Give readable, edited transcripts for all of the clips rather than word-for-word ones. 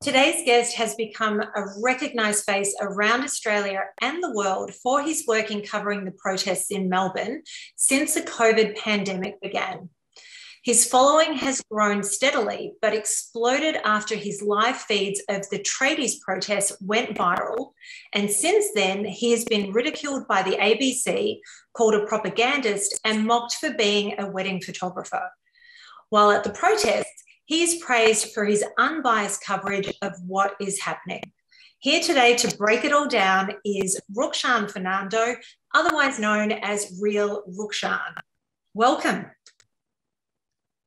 Today's guest has become a recognised face around Australia and the world for his work in covering the protests in Melbourne since the COVID pandemic began. His following has grown steadily, but exploded after his live feeds of the tradies protests went viral. And since then, he has been ridiculed by the ABC, called a propagandist, and mocked for being a wedding photographer. While at the protests, he is praised for his unbiased coverage of what is happening. Here today to break it all down is Rukshan Fernando, otherwise known as Real Rukshan. Welcome.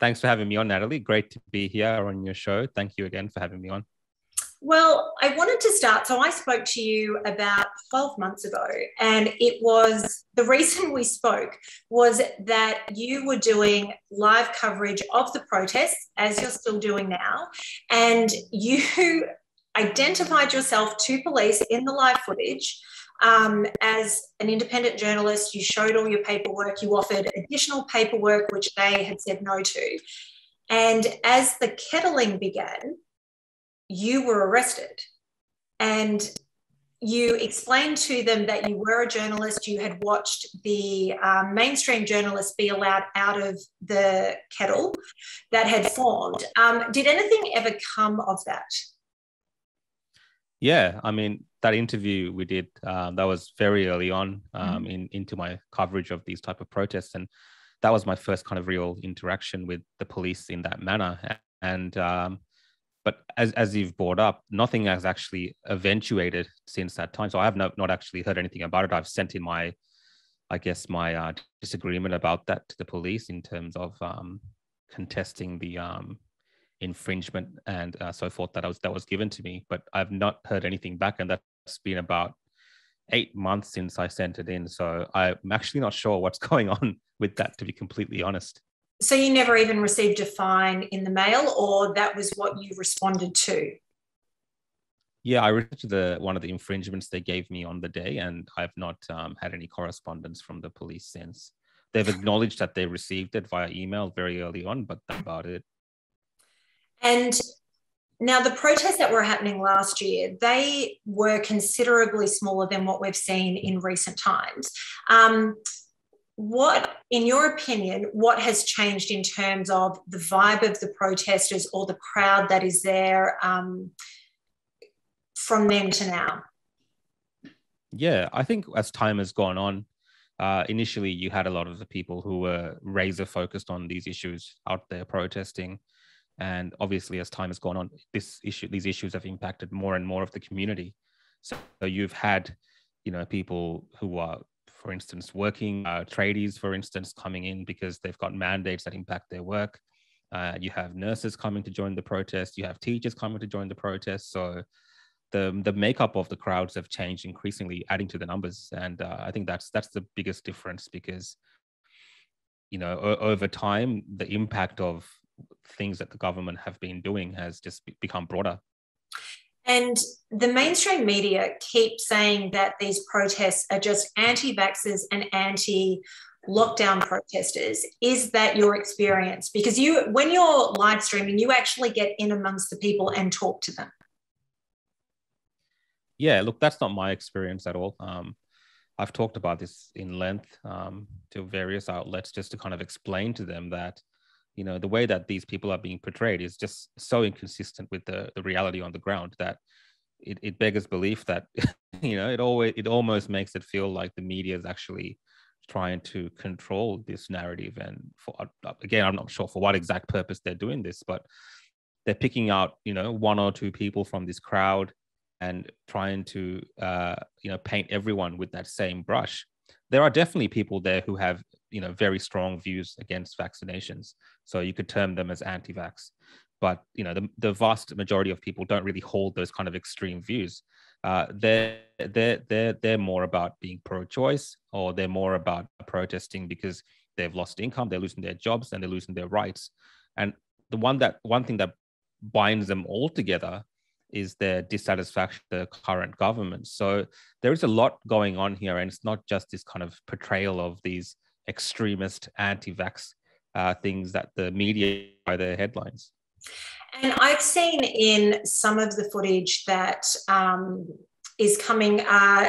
Thanks for having me on, Natalie. Great to be here on your show. Thank you again for having me on. Well, I wanted to start. So I spoke to you about 12 months ago, and it was the reason we spoke was that you were doing live coverage of the protests, as you're still doing now, and you identified yourself to police in the live footage. As an independent journalist, you showed all your paperwork, you offered additional paperwork, which they had said no to. And as the kettling began, you were arrested. And you explained to them that you were a journalist, you had watched the mainstream journalists be allowed out of the kettle that had formed. Did anything ever come of that? Yeah, I mean, that interview we did, that was very early on into my coverage of these type of protests. And that was my first kind of real interaction with the police in that manner. And but as you've brought up, nothing has actually eventuated since that time. So I have not actually heard anything about it. I've sent in my disagreement about that to the police in terms of contesting the infringement and so forth that was given to me, but I've not heard anything back, and that's been about 8 months since I sent it in. So I'm actually not sure what's going on with that, to be completely honest. So you never even received a fine in the mail, or that was what you responded to? Yeah, I received one of the infringements they gave me on the day, and I've not had any correspondence from the police since. They've acknowledged that they received it via email very early on, but that's about it. And now the protests that were happening last year, they were considerably smaller than what we've seen in recent times. What, in your opinion, what has changed in terms of the vibe of the protesters or the crowd that is there from then to now? Yeah, I think as time has gone on, initially you had a lot of the people who were razor focused on these issues out there protesting. And obviously, as time has gone on, these issues have impacted more and more of the community. So you've had, people who are, for instance, working tradies, for instance, coming in because they've got mandates that impact their work. You have nurses coming to join the protest. You have teachers coming to join the protest. So the makeup of the crowds have changed increasingly, adding to the numbers. And I think that's the biggest difference because, over time, the impact of things that the government have been doing has just become broader. And the mainstream media keep saying that these protests are just anti-vaxxers and anti-lockdown protesters. Is that your experience? Because when you're live streaming, you actually get in amongst the people and talk to them. Yeah, look, that's not my experience at all. I've talked about this in length to various outlets just to kind of explain to them that the way that these people are being portrayed is just so inconsistent with the reality on the ground that it beggars belief that, it almost makes it feel like the media is actually trying to control this narrative. And again, I'm not sure for what exact purpose they're doing this, but they're picking out, one or two people from this crowd and trying to, paint everyone with that same brush. There are definitely people there who have, very strong views against vaccinations. So you could term them as anti-vax. But, the vast majority of people don't really hold those kind of extreme views. They're more about being pro-choice, or they're more about protesting because they've lost income, they're losing their jobs, and they're losing their rights. And the one thing that binds them all together is their dissatisfaction with the current government. So there is a lot going on here, and it's not just this kind of portrayal of these extremist anti-vax things that the media by their headlines. And I've seen in some of the footage that is coming,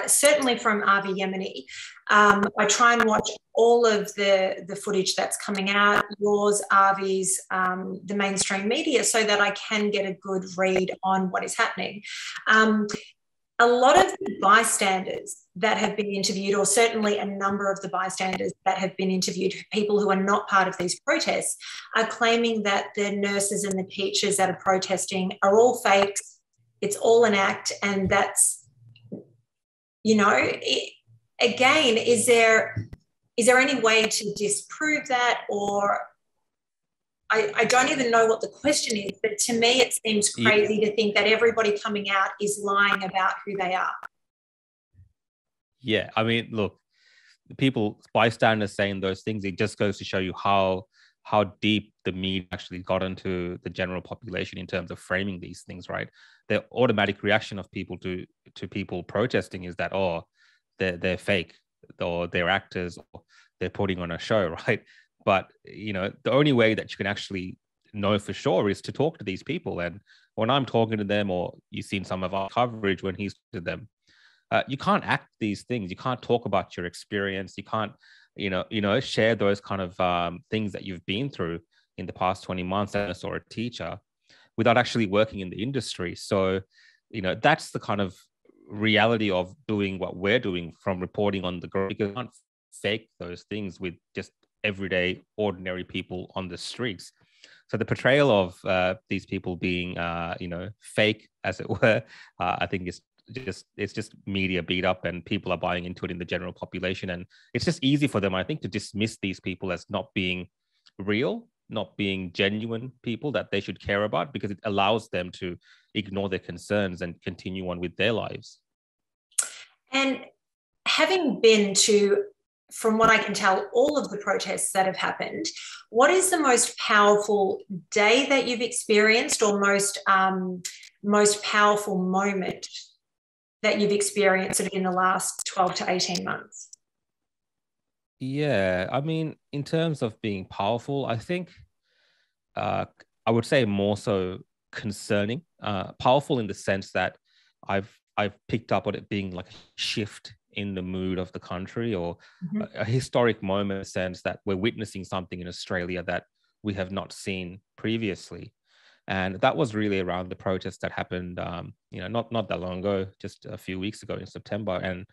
certainly from Avi Yemeni. I try and watch all of the footage that's coming out, yours, Avi's, the mainstream media, so that I can get a good read on what is happening. A lot of the bystanders that have been interviewed, or certainly a number of the bystanders that have been interviewed, people who are not part of these protests, are claiming that the nurses and the teachers that are protesting are all fakes. It's all an act, and that's, you know, again, is there any way to disprove that? Or I don't even know what the question is, but to me it seems crazy to think that everybody coming out is lying about who they are. Yeah, I mean, look, people, bystanders saying those things, it just goes to show you how deep the media actually got into the general population in terms of framing these things, right? The automatic reaction of people to people protesting is that, oh, they're fake, or they're actors, or they're putting on a show, right? But, you know, the only way that you can actually know for sure is to talk to these people. And when I'm talking to them, or you've seen some of our coverage when he's to them, you can't act these things. You can't talk about your experience. You can't, share those kind of things that you've been through in the past 20 months as a teacher without actually working in the industry. So, you know, that's the kind of reality of doing what we're doing, from reporting on the ground, because you can't fake those things with just everyday ordinary people on the streets. So the portrayal of these people being fake, as it were, I think it's just media beat up, and people are buying into it in the general population. And it's just easy for them, I think, to dismiss these people as not being real, not being genuine people that they should care about, because it allows them to ignore their concerns and continue on with their lives. And having been to, from what I can tell, all of the protests that have happened, what is the most powerful day that you've experienced, or most powerful moment that you've experienced in the last 12 to 18 months? Yeah, I mean, in terms of being powerful, I think I would say more so concerning. Powerful in the sense that I've picked up on it being like a shift in the mood of the country, or a historic moment, in the sense that we're witnessing something in Australia that we have not seen previously. And that was really around the protests that happened, not that long ago, just a few weeks ago in September. And,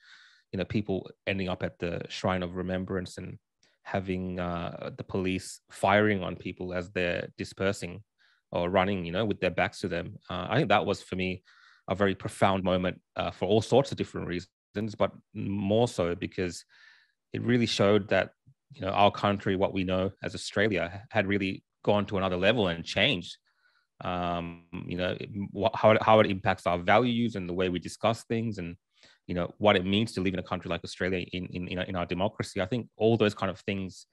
you know, people ending up at the Shrine of Remembrance and having the police firing on people as they're dispersing or running, you know, with their backs to them. I think that was, for me, a very profound moment for all sorts of different reasons, but more so because it really showed that, you know, our country, what we know as Australia, had really gone to another level and changed. How it impacts our values and the way we discuss things, and, you know, what it means to live in a country like Australia in our democracy. I think all those kind of things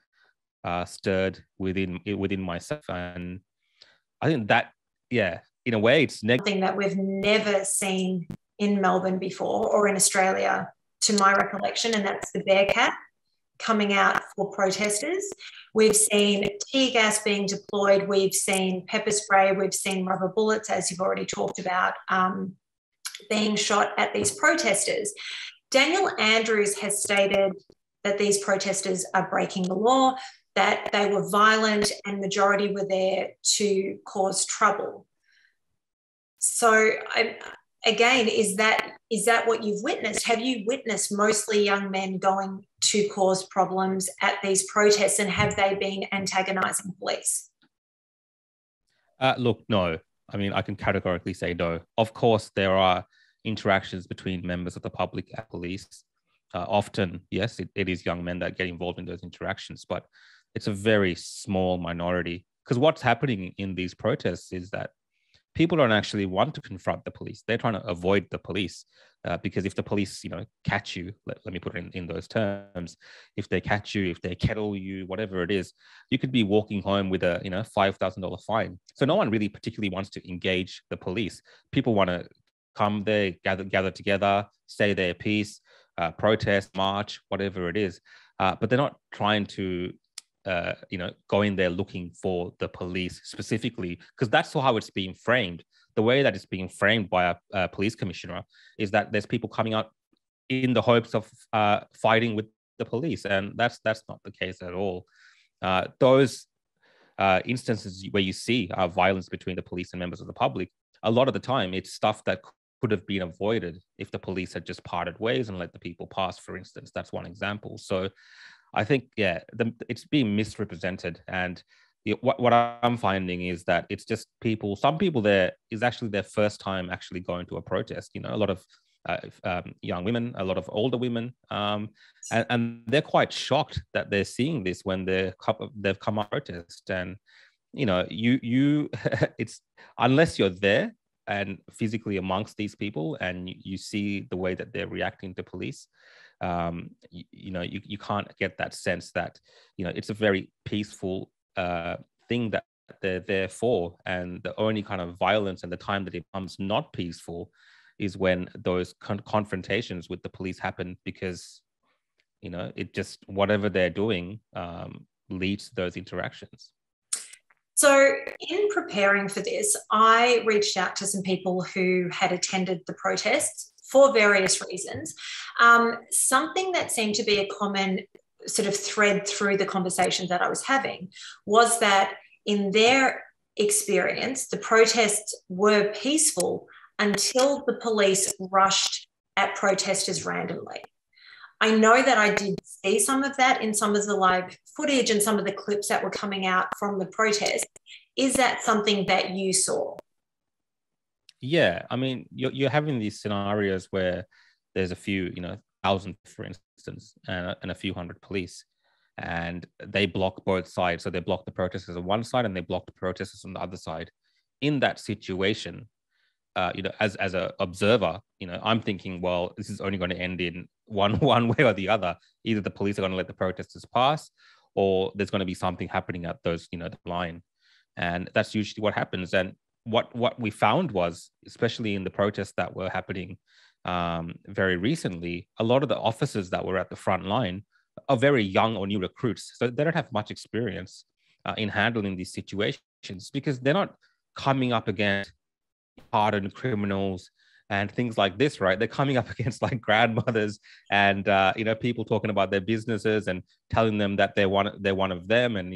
stirred within myself, and I think that, yeah, in a way, it's something that we've never seen in Melbourne before, or in Australia, to my recollection, and that's the Bearcat coming out for protesters. We've seen tear gas being deployed, we've seen pepper spray, we've seen rubber bullets, as you've already talked about, being shot at these protesters. Daniel Andrews has stated that these protesters are breaking the law, that they were violent, and majority were there to cause trouble. So again, is that what you've witnessed? Have you witnessed mostly young men going to cause problems at these protests, and have they been antagonising police? Look, no. I mean, I can categorically say no. Of course, there are interactions between members of the public and police. Often, yes, it is young men that get involved in those interactions, but it's a very small minority. Because what's happening in these protests is that people don't actually want to confront the police. They're trying to avoid the police, because if the police, you know, catch you, let me put it in those terms, if they catch you, if they kettle you, whatever it is, you could be walking home with a, $5,000 fine. So no one really particularly wants to engage the police. People want to come there, gather together, say their piece, protest, march, whatever it is. But they're not trying to going there looking for the police specifically, because that's how it's being framed. The way that it's being framed by a police commissioner is that there's people coming out in the hopes of fighting with the police, and that's not the case at all. Those instances where you see violence between the police and members of the public, a lot of the time it's stuff that could have been avoided if the police had just parted ways and let the people pass, for instance. That's one example. So I think, it's being misrepresented. And what I'm finding is that it's just some people there is actually their first time actually going to a protest. A lot of young women, a lot of older women, and they're quite shocked that they're seeing this when they've come up protest. And you it's, unless you're there and physically amongst these people and you see the way that they're reacting to police, you can't get that sense that it's a very peaceful thing that they're there for. And the only kind of violence and the time that it becomes not peaceful is when those confrontations with the police happen, because it just, whatever they're doing leads to those interactions. So in preparing for this, I reached out to some people who had attended the protests for various reasons. Something that seemed to be a common sort of thread through the conversations that I was having was that in their experience, the protests were peaceful until the police rushed at protesters randomly. I know that I did see some of that in some of the live footage and some of the clips that were coming out from the protest. Is that something that you saw? Yeah, I mean, you're having these scenarios where there's a few, thousand, for instance, and a few hundred police, and they block both sides. So they block the protesters on one side and they block the protesters on the other side. In that situation, as an observer, I'm thinking, well, this is only going to end in one way or the other. Either the police are going to let the protesters pass, or there's going to be something happening at those, the line. And that's usually what happens. And what we found was, especially in the protests that were happening very recently, a lot of the officers that were at the front line are very young or new recruits. So they don't have much experience in handling these situations, because they're not coming up against hardened criminals and things like this, right? They're coming up against like grandmothers and people talking about their businesses and telling them that they're one of them, and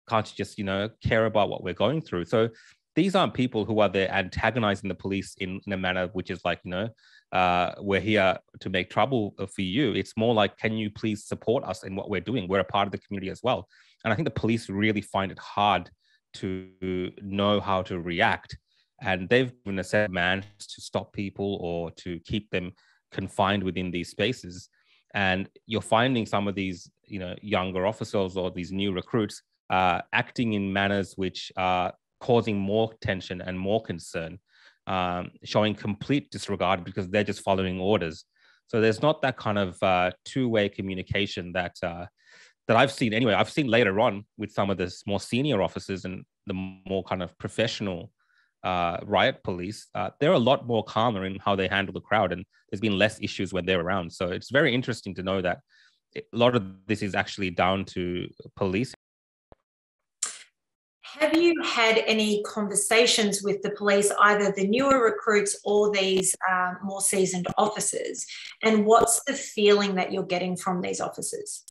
can't you just care about what we're going through? So these aren't people who are there antagonizing the police in a manner which is like, we're here to make trouble for you. It's more like, can you please support us in what we're doing? We're a part of the community as well. And I think the police really find it hard to know how to react. And they've been a set of man to stop people or to keep them confined within these spaces. And you're finding some of these, younger officers or these new recruits acting in manners which are causing more tension and more concern, showing complete disregard because they're just following orders. So there's not that kind of two-way communication that I've seen. Anyway, I've seen later on with some of the more senior officers and the more kind of professional riot police. They're a lot more calmer in how they handle the crowd, and there's been less issues when they're around. So it's very interesting to know that a lot of this is actually down to police. Have you had any conversations with the police, either the newer recruits or these more seasoned officers? And what's the feeling that you're getting from these officers?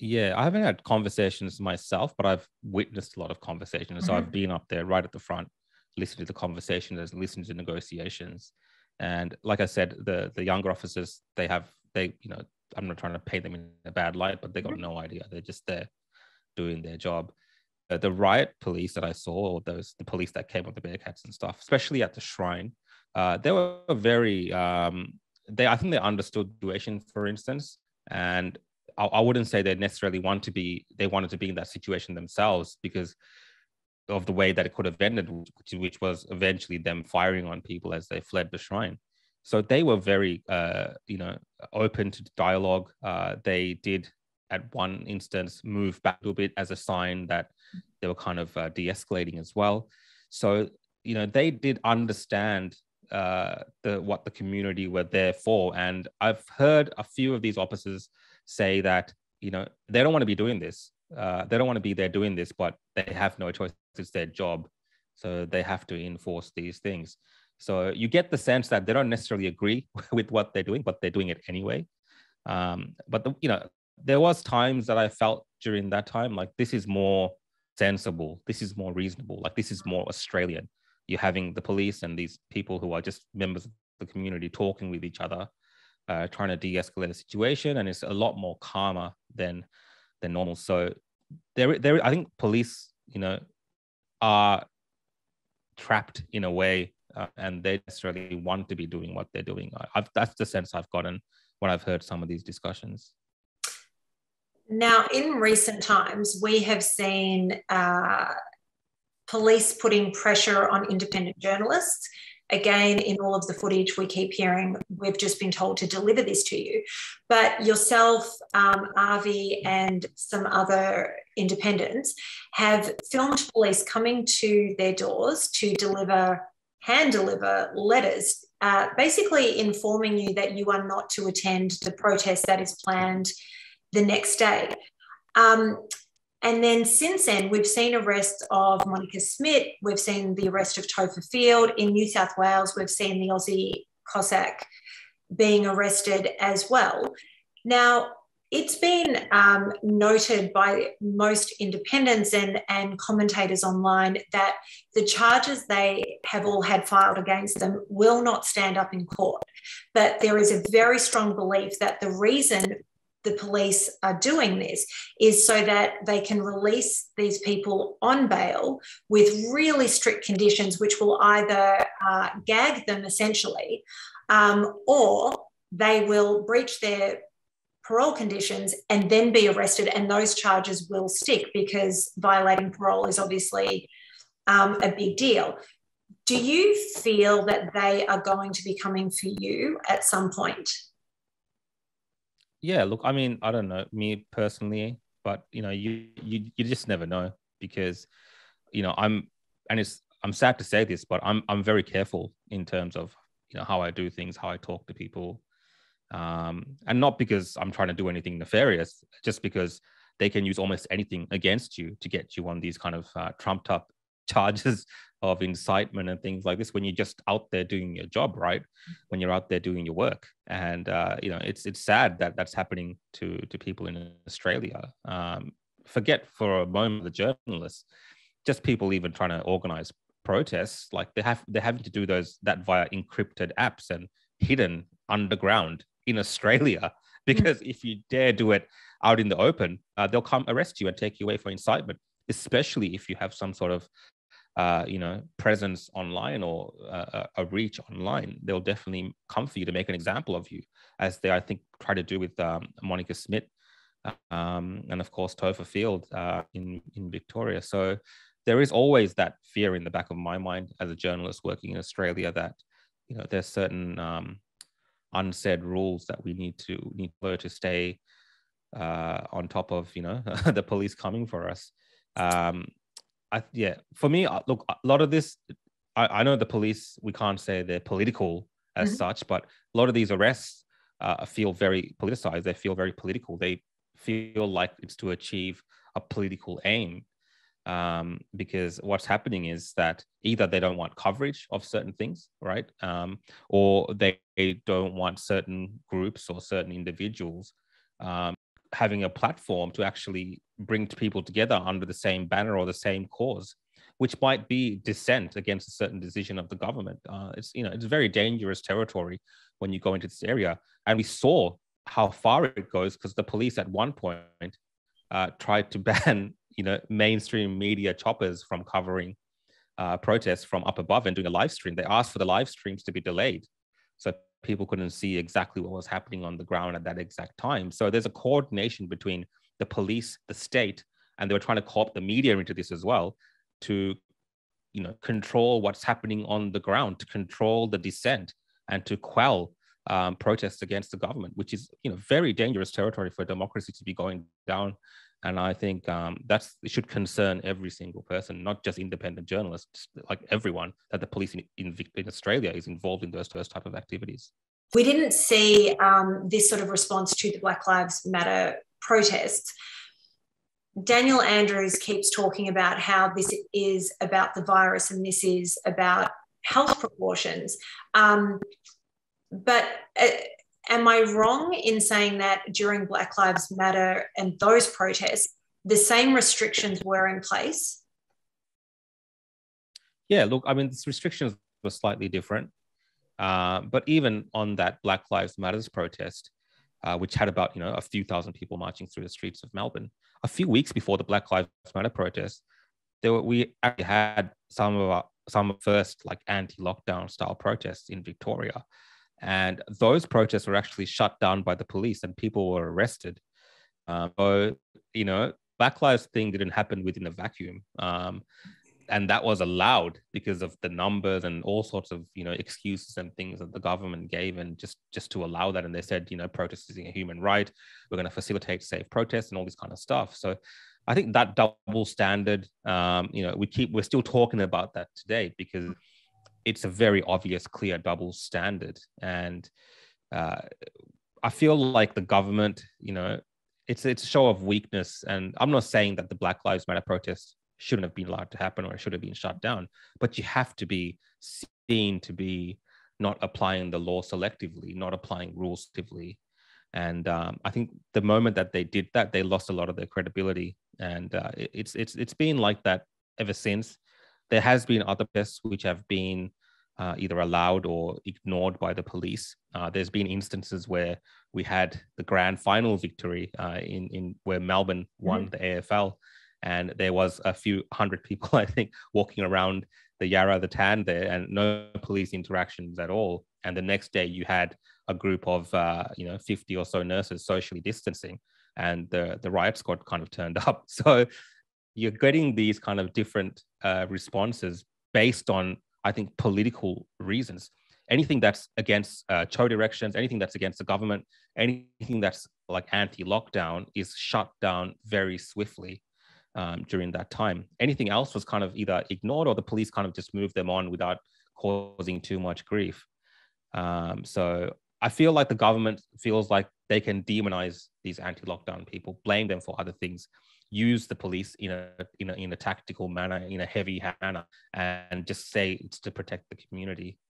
Yeah, I haven't had conversations myself, but I've witnessed a lot of conversations. So I've been up there right at the front, listening to the conversations, listening to negotiations. And like I said, the younger officers, I'm not trying to paint them in a bad light, but they got no idea. They're just there doing their job. The riot police that I saw, or the police that came with the Bearcats and stuff, especially at the shrine, they were very, I think they understood the situation, for instance, and I wouldn't say they necessarily wanted to be in that situation themselves because of the way that it could have ended, which was eventually them firing on people as they fled the shrine. So they were very, open to dialogue. They did, at one instance, move back a bit as a sign that they were kind of de-escalating as well. So, they did understand what the community were there for. And I've heard a few of these officers say that, they don't want to be doing this. they don't want to be there doing this, but they have no choice. It's their job. So they have to enforce these things. So you get the sense that they don't necessarily agree with what they're doing, but they're doing it anyway. There was times that I felt during that time, like this is more sensible. This is more reasonable. Like this is more Australian. You're having the police and these people who are just members of the community talking with each other, trying to de-escalate the situation. And it's a lot more calmer than normal. So I think police, are trapped in a way, and they necessarily want to be doing what they're doing. That's the sense I've gotten when I've heard some of these discussions. Now, in recent times, we have seen police putting pressure on independent journalists. Again, in all of the footage we keep hearing, we've just been told to deliver this to you. But yourself, Avi, and some other independents have filmed police coming to their doors to hand deliver letters, basically informing you that you are not to attend the protest that is planned the next day. And then since then, we've seen arrests of Monica Smith. We've seen the arrest of Topher Field. In New South Wales, we've seen the Aussie Cossack being arrested as well. Now, it's been noted by most independents and commentators online that the charges they have all had filed against them will not stand up in court. But there is a very strong belief that the reason the police are doing this is so that they can release these people on bail with really strict conditions, which will either gag them essentially, or they will breach their parole conditions and then be arrested, and those charges will stick because violating parole is obviously a big deal. Do you feel that they are going to be coming for you at some point? Yeah, look, I mean, I don't know, me personally, but you just never know, because I'm sad to say this, but I'm very careful in terms of how I do things, how I talk to people, and not because I'm trying to do anything nefarious, just because they can use almost anything against you to get you on these kind of trumped up charges of incitement and things like this, when you're just out there doing your job, right? When you're out there doing your work. And it's sad that that's happening to people in Australia. Forget for a moment the journalists, just people even trying to organize protests, like they're having to do that via encrypted apps and hidden underground in Australia, because if you dare do it out in the open, they'll come arrest you and take you away for incitement, especially if you have some sort of presence online or a reach online. They'll definitely come for you to make an example of you, as they, I think, try to do with Monica Smith and of course Topher Field in Victoria. So there is always that fear in the back of my mind as a journalist working in Australia that there's certain unsaid rules that we need to stay on top of the police coming for us. For me, look, a lot of this, I know the police, we can't say they're political as such, but a lot of these arrests feel very politicized. They feel very political. They feel like it's to achieve a political aim, because what's happening is that either they don't want coverage of certain things, right? Or they don't want certain groups or certain individuals having a platform to actually bring people together under the same banner or the same cause, which might be dissent against a certain decision of the government. It's very dangerous territory when you go into this area. And we saw how far it goes, because the police at one point tried to ban mainstream media choppers from covering protests from up above and doing a live stream. They asked for the live streams to be delayed, so people couldn't see exactly what was happening on the ground at that exact time. So there's a coordination between the police, the state, and they were trying to co-opt the media into this as well to, control what's happening on the ground, to control the dissent, and to quell protests against the government, which is, very dangerous territory for democracy to be going down. And I think it should concern every single person, not just independent journalists, like everyone, that the police in Australia is involved in those type of activities. We didn't see this sort of response to the Black Lives Matter protests. Daniel Andrews keeps talking about how this is about the virus and this is about health precautions. But am I wrong in saying that during Black Lives Matter and those protests, the same restrictions were in place? Yeah, look, I mean, the restrictions were slightly different. But even on that Black Lives Matters protest, which had about, a few thousand people marching through the streets of Melbourne, a few weeks before the Black Lives Matter protest, we actually had some first like anti-lockdown style protests in Victoria. And those protests were actually shut down by the police and people were arrested. So, Black Lives thing didn't happen within a vacuum. And that was allowed because of the numbers and all sorts of, excuses and things that the government gave, and just to allow that. And they said, protesting a human right. We're going to facilitate safe protests and all this kind of stuff. So I think that double standard, we're still talking about that today because it's a very obvious, clear double standard. And I feel like the government, it's a show of weakness. And I'm not saying that the Black Lives Matter protests shouldn't have been allowed to happen or it should have been shut down, but you have to be seen to be not applying the law selectively, not applying rules selectively. And I think the moment that they did that, they lost a lot of their credibility. And it's been like that ever since. There has been other protests which have been either allowed or ignored by the police. There's been instances where we had the grand final victory in where Melbourne won the AFL. And there was a few hundred people, I think, walking around the Yarra, the Tan there, and no police interactions at all. And the next day you had a group of, 50 or so nurses socially distancing, and the riot squad kind of turned up. So you're getting these kind of different responses based on, I think, political reasons. Anything that's against Cho directions, anything that's against the government, anything that's like anti-lockdown is shut down very swiftly. During that time, anything else was kind of either ignored or the police kind of just moved them on without causing too much grief. So I feel like the government feels like they can demonize these anti-lockdown people, blame them for other things, use the police in a tactical manner, in a heavy manner, and just say it's to protect the community.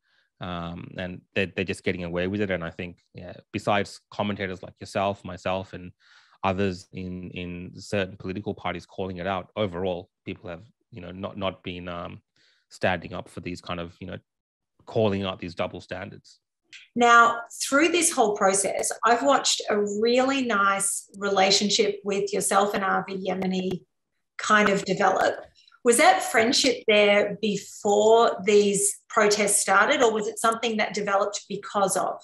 And they're just getting away with it. And I think, besides commentators like yourself, myself, and others in certain political parties calling it out, overall people have not been standing up for these kind of calling out these double standards. Now, through this whole process, I've watched a really nice relationship with yourself and Avi Yemeni kind of develop. Was that friendship there before these protests started, or was it something that developed because of?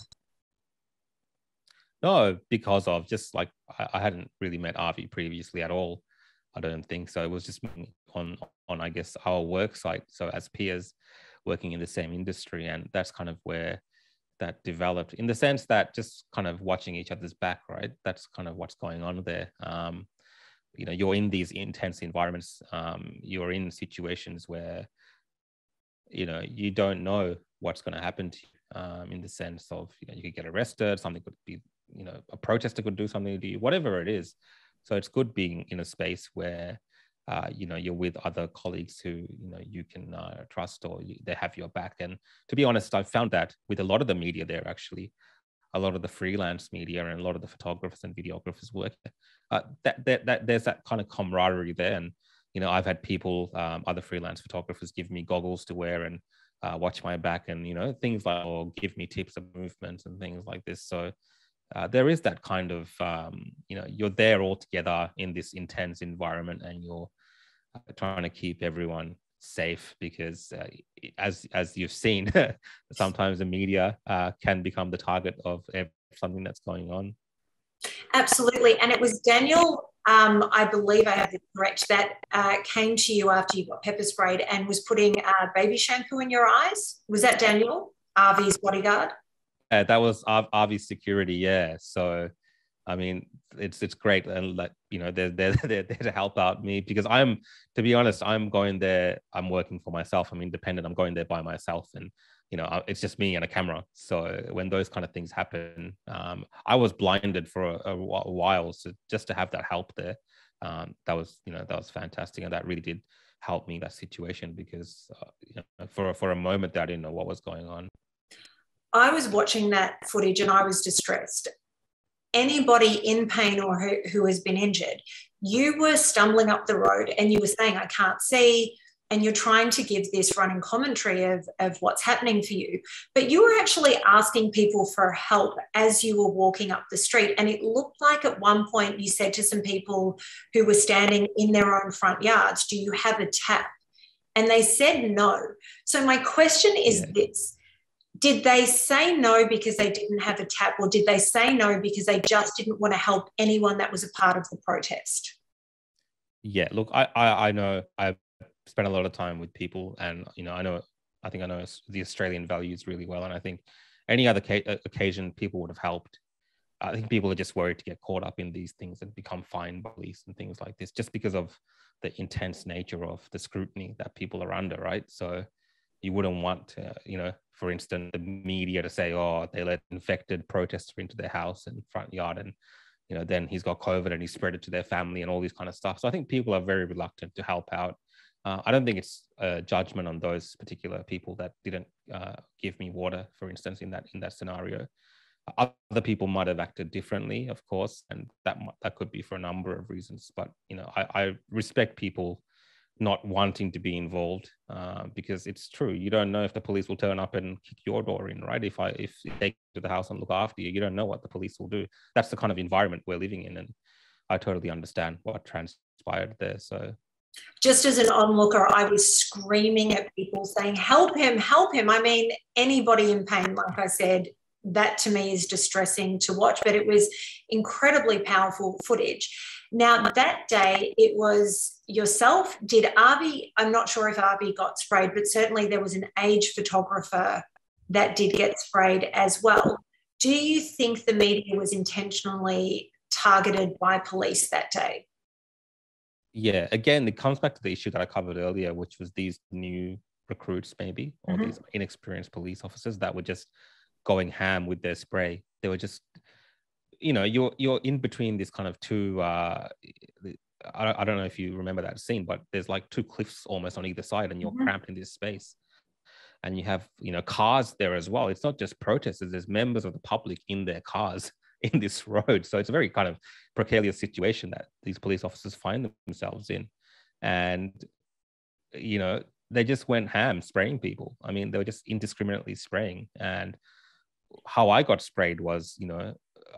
No, because of just like I hadn't really met Avi previously at all. I don't think so. It was just on I guess our work site. So as peers working in the same industry, and that's kind of where that developed, in the sense that just kind of watching each other's back, right? That's kind of what's going on there. You're in these intense environments. You're in situations where you don't know what's going to happen to you. In the sense of you could get arrested, something could be a protester could do something to you, whatever it is. So it's good being in a space where you're with other colleagues who you can trust, or they have your back. And to be honest, I've found that with a lot of the media there, actually, a lot of the freelance media and a lot of the photographers and videographers work that there's that kind of camaraderie there. And I've had people, other freelance photographers, give me goggles to wear and watch my back, and things like, or give me tips of movements and things like this. So there is that kind of you're there all together in this intense environment, and you're trying to keep everyone safe, because as you've seen, sometimes the media can become the target of something that's going on. Absolutely. And it was Daniel, I believe I have it correct, that came to you after you got pepper sprayed and was putting baby shampoo in your eyes. Was that Daniel, Avi's bodyguard? That was Avi's security, yeah. So, I mean, it's great, and they're there to help out me, because to be honest, I'm going there. I'm working for myself. I'm independent. I'm going there by myself, and it's just me and a camera. So when those kind of things happen, I was blinded for a while. So just to have that help there, that was fantastic. And that really did help me in that situation, because for a moment there, I didn't know what was going on. I was watching that footage and I was distressed. Anybody in pain or who has been injured, you were stumbling up the road and you were saying, I can't see, and you're trying to give this running commentary of what's happening for you. But you were actually asking people for help as you were walking up the street. And it looked like at one point you said to some people who were standing in their own front yards, do you have a tap? And they said no. So my question is this. Did they say no because they didn't have a tap, or did they say no because they just didn't want to help anyone that was a part of the protest? Yeah, look, I know I've spent a lot of time with people, and I think I know the Australian values really well, and I think any other occasion people would have helped. I think people are just worried to get caught up in these things and become fined by police and things like this, just because of the intense nature of the scrutiny that people are under, right? So you wouldn't want, for instance, the media to say, oh, they let infected protester into their house and front yard, and then he's got COVID and he spread it to their family and all these kind of stuff. So I think people are very reluctant to help out. I don't think it's a judgment on those particular people that didn't give me water, for instance, in that scenario. Other people might have acted differently, of course, and that could be for a number of reasons. But I respect people not wanting to be involved, because it's true. You don't know if the police will turn up and kick your door in, right? If they go to the house and look after you, you don't know what the police will do. That's the kind of environment we're living in, and I totally understand what transpired there. So, just as an onlooker, I was screaming at people saying, help him, help him. I mean, anybody in pain, like I said, that to me is distressing to watch, but it was incredibly powerful footage. Now, that day, it was yourself. Did Arby, I'm not sure if Arby got sprayed, but certainly there was an age photographer that did get sprayed as well. Do you think the media was intentionally targeted by police that day? Yeah, again, it comes back to the issue that I covered earlier, which was these new recruits, maybe, or these inexperienced police officers that were just going ham with their spray. They were just, you're in between this kind of two, I don't know if you remember that scene, but there's like two cliffs almost on either side, and you're cramped in this space. And you have, cars there as well. It's not just protesters, there's members of the public in their cars in this road. So it's a very kind of precarious situation that these police officers find themselves in. And, they just went ham spraying people. I mean, they were just indiscriminately spraying. And how I got sprayed was,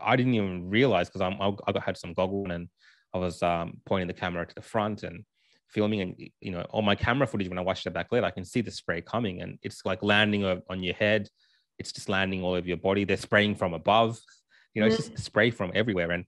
I didn't even realize, because I had some goggles and I was pointing the camera to the front and filming, and on my camera footage, when I watched it back later, I can see the spray coming, and it's like landing on your head. It's just landing all over your body. They're spraying from above. It's just spray from everywhere. And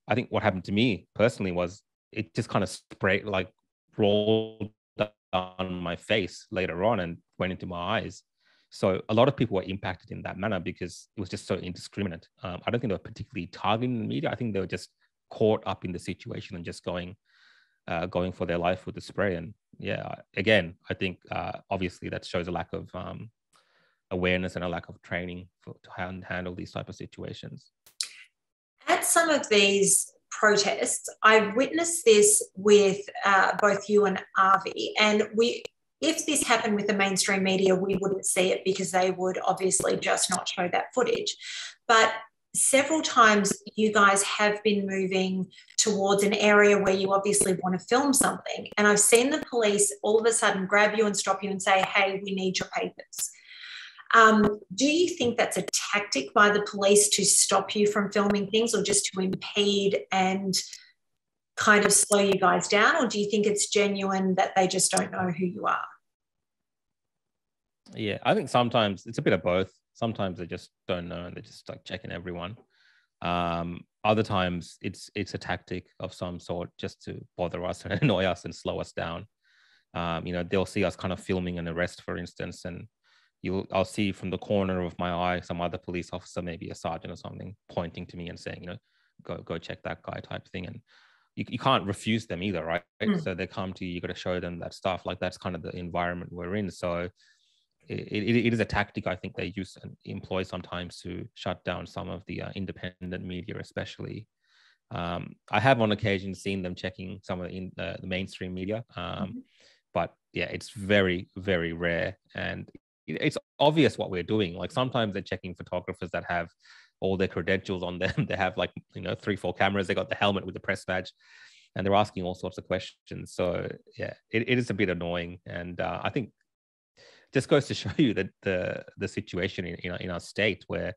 I think what happened to me personally was it just kind of sprayed, like rolled down my face later on and went into my eyes. So a lot of people were impacted in that manner because it was just so indiscriminate. I don't think they were particularly targeting the media. I think they were just caught up in the situation and just going for their life with the spray. And yeah, again, I think obviously that shows a lack of awareness and a lack of training to handle these type of situations. At some of these protests, I've witnessed this with both you and Avi, and if this happened with the mainstream media, we wouldn't see it because they would obviously just not show that footage. But several times you guys have been moving towards an area where you obviously want to film something. And I've seen the police all of a sudden grab you and stop you and say, hey, we need your papers. Do you think that's a tactic by the police to stop you from filming things, or just to impede and kind of slow you guys down? Or do you think it's genuine that they just don't know who you are? Yeah, I think sometimes it's a bit of both. Sometimes they just don't know and they're just like checking everyone. Other times it's a tactic of some sort just to bother us and annoy us and slow us down. They'll see us kind of filming an arrest, for instance, and I'll see from the corner of my eye some other police officer, maybe a sergeant or something, pointing to me and saying, go check that guy type thing. And you can't refuse them either, right? So they come to you, you got to show them that stuff. Like, that's kind of the environment we're in. So it is a tactic I think they use and employ sometimes to shut down some of the independent media, especially. I have on occasion seen them checking some of the mainstream media, but yeah, it's very, very rare, and it's obvious what we're doing. Like sometimes they're checking photographers that have all their credentials on them. They have like 3-4 cameras. They got the helmet with the press badge, and they're asking all sorts of questions. So yeah, it is a bit annoying, and I think just goes to show you that the situation in our state, where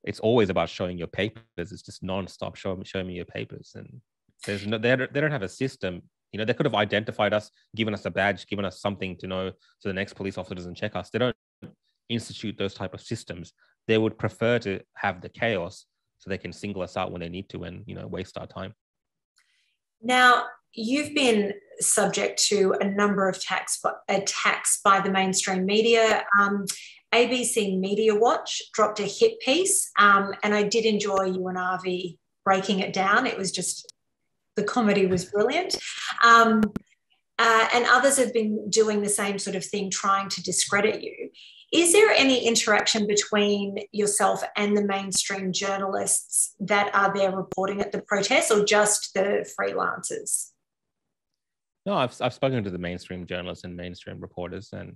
it's always about showing your papers. It's just non-stop. Show me your papers. And there's no, they don't have a system. They could have identified us, given us a badge, given us something to know, so the next police officer doesn't check us. They don't institute those type of systems. They would prefer to have the chaos so they can single us out when they need to and, waste our time. Now, you've been subject to a number of attacks by the mainstream media. ABC Media Watch dropped a hit piece, and I did enjoy you and Avi breaking it down. It was just, the comedy was brilliant. And others have been doing the same sort of thing, trying to discredit you. Is there any interaction between yourself and the mainstream journalists that are there reporting at the protests, or just the freelancers? No, I've spoken to the mainstream journalists and mainstream reporters, and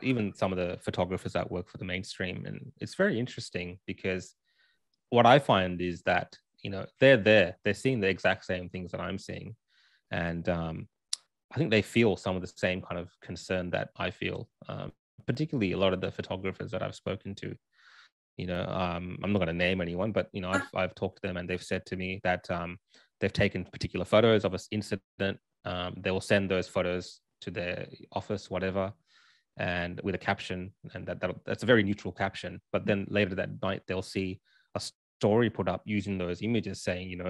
even some of the photographers that work for the mainstream. And it's very interesting because what I find is that, they're seeing the exact same things that I'm seeing. And I think they feel some of the same kind of concern that I feel, particularly a lot of the photographers that I've spoken to. I'm not going to name anyone, but, I've talked to them, and they've said to me that they've taken particular photos of this incident. They will send those photos to their office, whatever, and with a caption, and that's a very neutral caption. But then later that night, they'll see a story put up using those images saying,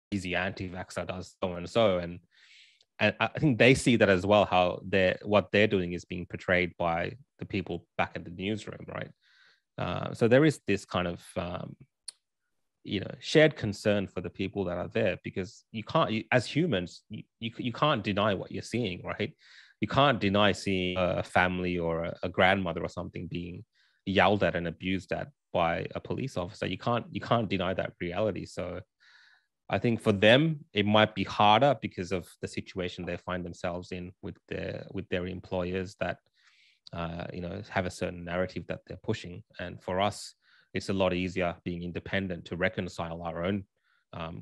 he's the anti-vaxxer, does so and so. And I think they see that as well, how what they're doing is being portrayed by the people back at the newsroom, right? So there is this kind of, shared concern for the people that are there, because as humans, you can't deny what you're seeing, right? You can't deny seeing a family or a grandmother or something being yelled at and abused at by a police officer. You can't deny that reality. So I think for them, it might be harder because of the situation they find themselves in with their employers that, have a certain narrative that they're pushing. And for us, it's a lot easier being independent to reconcile our own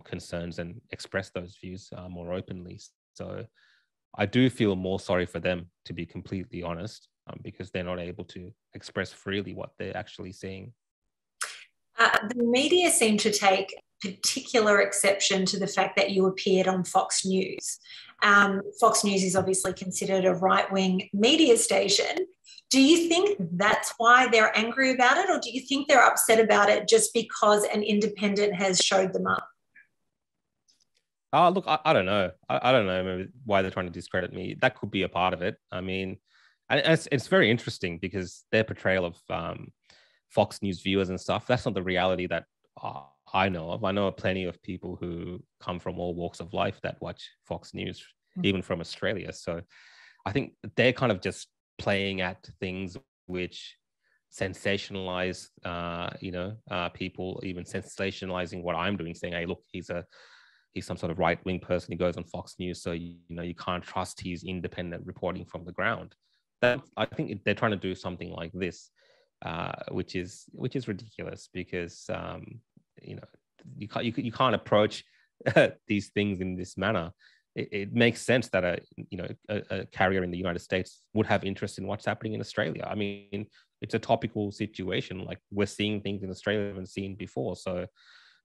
concerns and express those views more openly. So I do feel more sorry for them, to be completely honest, because they're not able to express freely what they're actually seeing. The media seem to take particular exception to the fact that you appeared on Fox News. Fox News is obviously considered a right-wing media station. Do you think that's why they're angry about it, or do you think they're upset about it just because an independent has showed them up? Look, I don't know. I don't know maybe why they're trying to discredit me. That could be a part of it. I mean, and it's very interesting because their portrayal of Fox News viewers and stuff, that's not the reality that I know of. I know plenty of people who come from all walks of life that watch Fox News, even from Australia. So I think they're kind of just playing at things which sensationalize, people, even sensationalizing what I'm doing, saying, hey, look, he's some sort of right-wing person. He goes on Fox News, so you can't trust his independent reporting from the ground. That, I think they're trying to do something like this, which is ridiculous, because you can't approach these things in this manner. It makes sense that a carrier in the United States would have interest in what's happening in Australia. I mean, it's a topical situation. Like, we're seeing things in Australia we haven't seen before, so.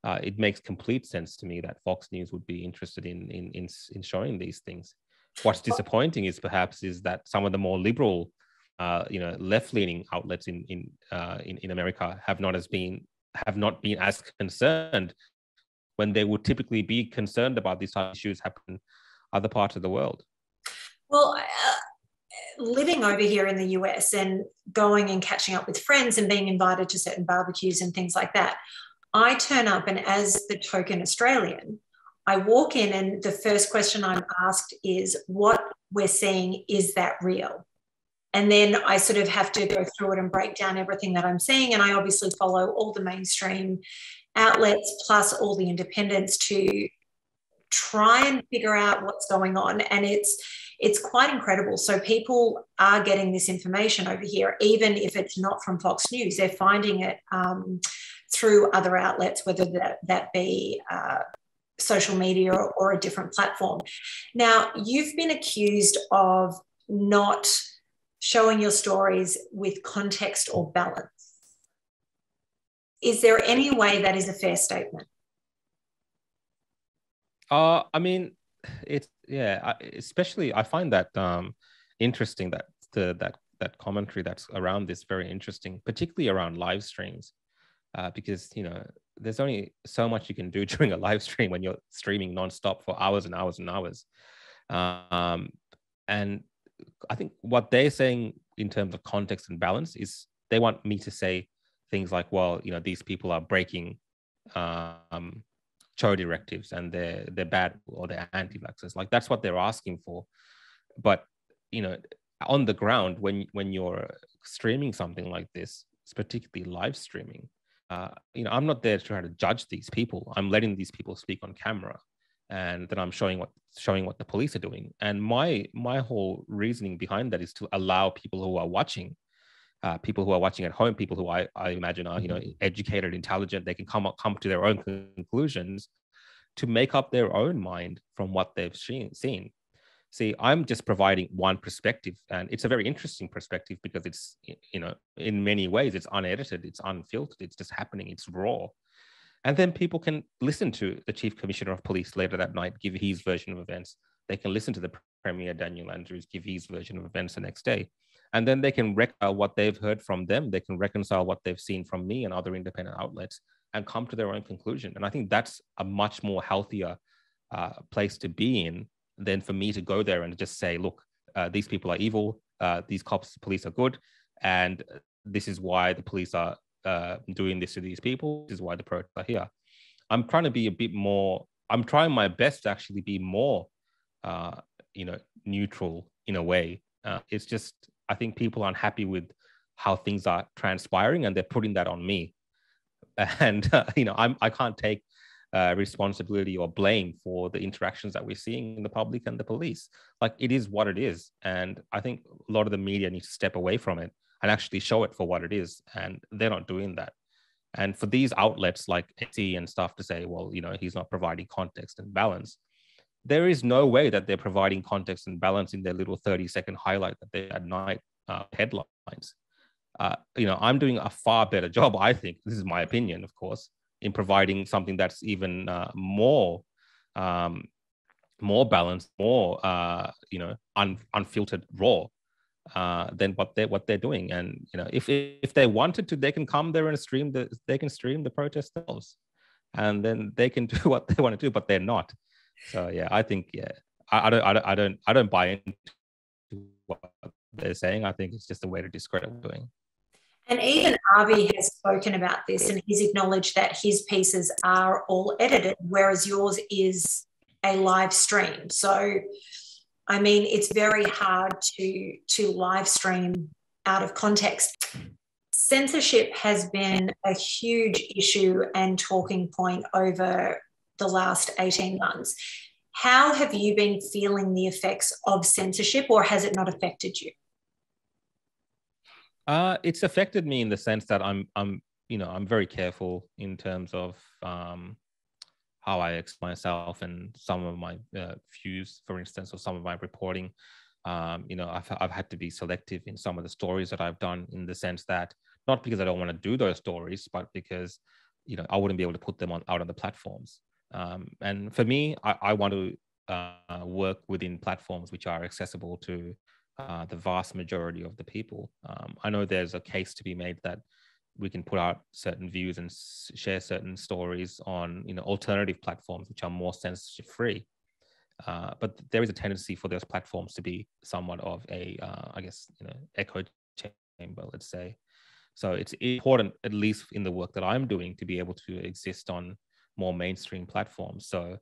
It makes complete sense to me that Fox News would be interested in showing these things. What's disappointing is that some of the more liberal, left-leaning outlets in America have not been as concerned, when they would typically be concerned about these type of issues happen in other parts of the world. Well, living over here in the US and going and catching up with friends and being invited to certain barbecues and things like that, I turn up, and as the token Australian, I walk in, and the first question I'm asked is, what we're seeing, is that real? And then I sort of have to go through it and break down everything that I'm seeing. And I obviously follow all the mainstream outlets plus all the independents to try and figure out what's going on. And it's quite incredible. So people are getting this information over here, even if it's not from Fox News. They're finding it through other outlets, whether that be social media or a different platform. Now, you've been accused of not showing your stories with context or balance. Is there any way that is a fair statement? I mean, especially I find that interesting, that that commentary that's around this very interesting, particularly around live streams, because there's only so much you can do during a live stream when you're streaming nonstop for hours and hours and hours. And I think what they're saying in terms of context and balance is they want me to say things like, well, these people are breaking CHO directives and they're bad or they're anti-vaxxers. Like, that's what they're asking for. But, on the ground, when you're streaming something like this, it's particularly live streaming, I'm not there to try to judge these people. I'm letting these people speak on camera, and then I'm showing what the police are doing. And my whole reasoning behind that is to allow people who are watching at home, people who I imagine are educated, intelligent, they can come to their own conclusions to make up their own mind from what they've seen. See, I'm just providing one perspective, and it's a very interesting perspective because it's, in many ways, it's unedited, it's unfiltered, it's just happening, it's raw. And then people can listen to the Chief Commissioner of Police later that night give his version of events. They can listen to the Premier Daniel Andrews give his version of events the next day. And then they can reconcile what they've heard from them. They can reconcile what they've seen from me and other independent outlets and come to their own conclusion. And I think that's a much more healthier place to be in than for me to go there and just say, look, these people are evil. These police are good. And this is why the police are doing this to these people. This is why the protests are here. I'm trying to be a bit more, I'm trying my best to actually be more, neutral in a way. It's just, I think people aren't happy with how things are transpiring and they're putting that on me. And, I can't take responsibility or blame for the interactions that we're seeing in the public and the police. Like, it is what it is. And I think a lot of the media needs to step away from it and actually show it for what it is. And they're not doing that. And for these outlets like XE and stuff to say, well, he's not providing context and balance, there is no way that they're providing context and balance in their little 30-second highlight that they at night headlines. I'm doing a far better job, I think, this is my opinion, of course, in providing something that's even more balanced, more unfiltered, raw than what they're doing. And if they wanted to, they can come there and stream the protest themselves, and then they can do what they want to do, but they're not. So yeah, I think I don't buy into what they're saying. I think it's just a way to discredit what they're doing. And even Avi has spoken about this, and he's acknowledged that his pieces are all edited, whereas yours is a live stream. So, I mean, it's very hard to live stream out of context. Censorship has been a huge issue and talking point over the last 18 months. How have you been feeling the effects of censorship, or has it not affected you? It's affected me in the sense that I'm very careful in terms of how I express myself and some of my views, for instance, or some of my reporting. I've had to be selective in some of the stories that I've done, in the sense that, not because I don't want to do those stories, but because I wouldn't be able to put them out on the platforms. And for me, I want to work within platforms which are accessible to the vast majority of the people. I know there's a case to be made that we can put out certain views and share certain stories on alternative platforms which are more censorship free. But there is a tendency for those platforms to be somewhat of a, echo chamber, let's say. So it's important, at least in the work that I'm doing, to be able to exist on more mainstream platforms. So,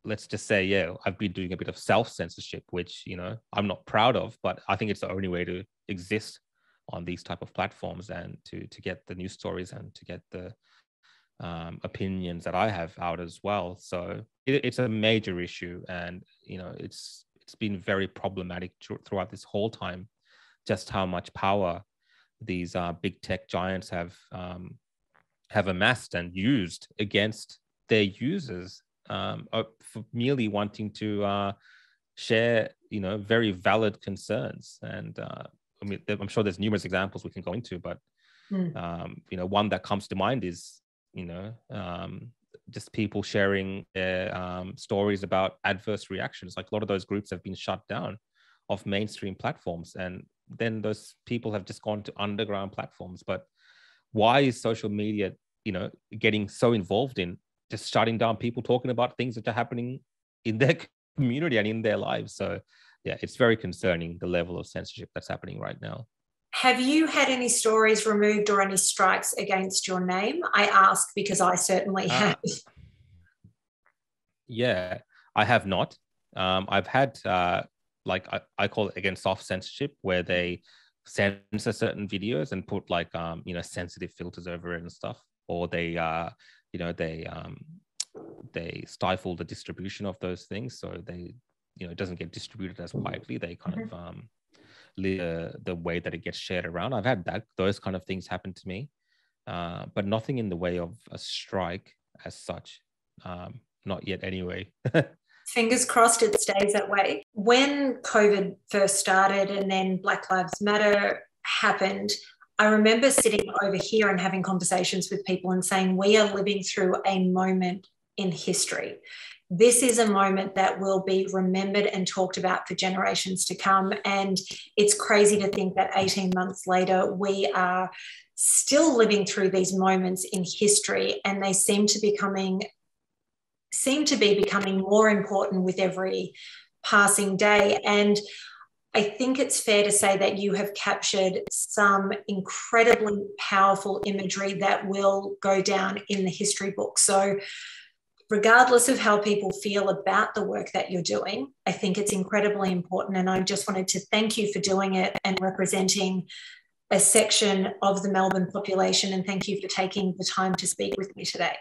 let's just say, yeah, I've been doing a bit of self-censorship, which, I'm not proud of, but I think it's the only way to exist on these type of platforms and to get the news stories and to get the opinions that I have out as well. So it's a major issue, and it's been very problematic throughout this whole time, just how much power these big tech giants have amassed and used against their users, for merely wanting to share very valid concerns. And I mean, I'm sure there's numerous examples we can go into, but one that comes to mind is just people sharing their stories about adverse reactions. Like, a lot of those groups have been shut down off mainstream platforms, and then those people have just gone to underground platforms. But why is social media getting so involved in just shutting down people talking about things that are happening in their community and in their lives? So yeah, it's very concerning, the level of censorship that's happening right now. Have you had any stories removed or any strikes against your name? I ask because I certainly have. Yeah, I have not. I've had, I call it, again, soft censorship, where they censor certain videos and put sensitive filters over it and stuff, or they stifle the distribution of those things, so they it doesn't get distributed as widely. They kind of the way that it gets shared around. I've had those kind of things happen to me, but nothing in the way of a strike as such. Not yet anyway. Fingers crossed it stays that way. When COVID first started and then Black Lives Matter happened, I remember sitting over here and having conversations with people and saying, we are living through a moment in history. This is a moment that will be remembered and talked about for generations to come. And it's crazy to think that 18 months later, we are still living through these moments in history, and they seem to be becoming more important with every passing day. And I think it's fair to say that you have captured some incredibly powerful imagery that will go down in the history book. So regardless of how people feel about the work that you're doing, I think it's incredibly important. And I just wanted to thank you for doing it and representing a section of the Melbourne population. And thank you for taking the time to speak with me today.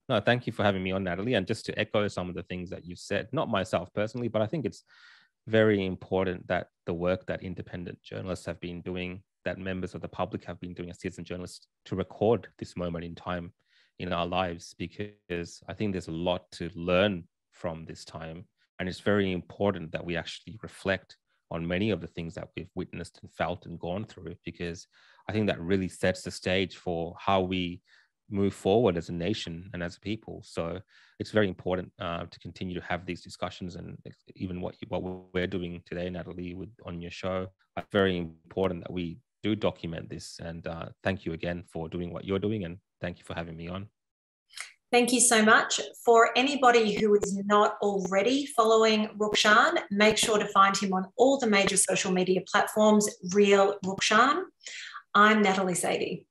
No, thank you for having me on, Natalie. And just to echo some of the things that you said, not myself personally, but I think it's very important that the work that independent journalists have been doing, that members of the public have been doing as citizen journalists, to record this moment in time in our lives, because I think there's a lot to learn from this time. And it's very important that we actually reflect on many of the things that we've witnessed and felt and gone through, because I think that really sets the stage for how we move forward as a nation and as a people. So it's very important to continue to have these discussions, and even what we're doing today, Natalie, on your show. It's very important that we do document this. And thank you again for doing what you're doing, and thank you for having me on. Thank you so much. For anybody who is not already following Rukshan, make sure to find him on all the major social media platforms, Real Rukshan. I'm Natalie Sady.